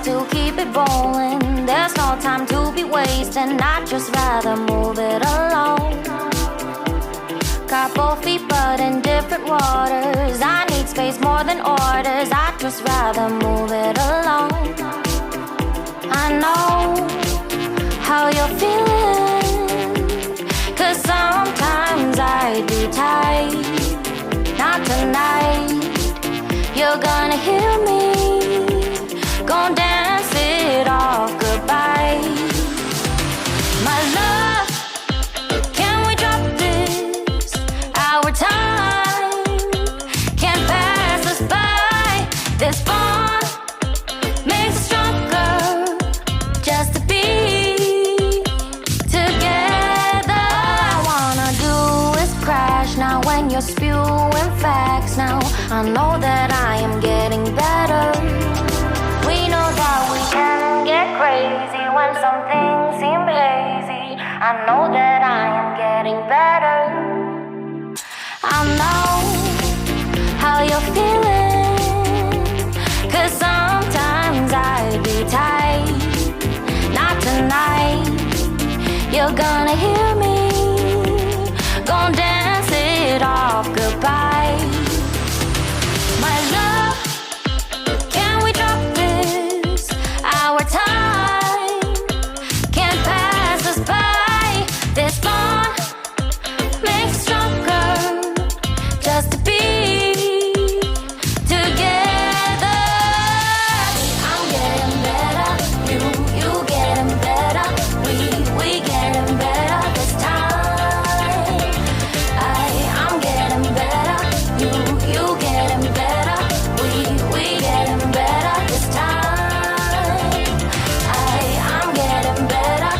to keep it rolling. There's no time to be wasting. I'd just rather move it alone. Couple feet but in different waters. I need space more than orders. I'd just rather move it alone. I know how you're feeling, 'cause sometimes I'd be tight. Not tonight. You're gonna hear me. Gonna dance it off goodbye. My love, can we drop this? Our time can't pass us by. This bond makes us stronger just to be together. All I wanna do is crash now when you're spewing facts now. I know that I am getting better. We know that we can get crazy when some things seem hazy. I know that I am getting better. I know how you're feeling, 'cause sometimes I'd be tight. Not tonight. You're gonna hear me. Gonna dance it off goodbye. My love, can we drop this? Our time can't pass us by. This bond makes us stronger just to be together. I'm getting better, you getting better. We getting better this time. I'm getting better, you getting better. We getting better this time. I'm getting better,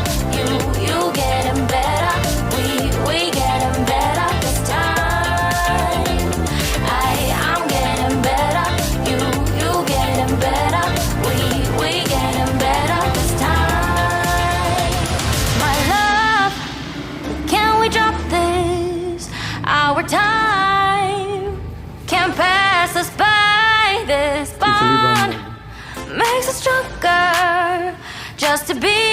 you getting better. We getting better this time. I'm getting better, you getting better. We getting better this time. My love, can we drop this? Our time can't pass us by. This bond makes us stronger just to be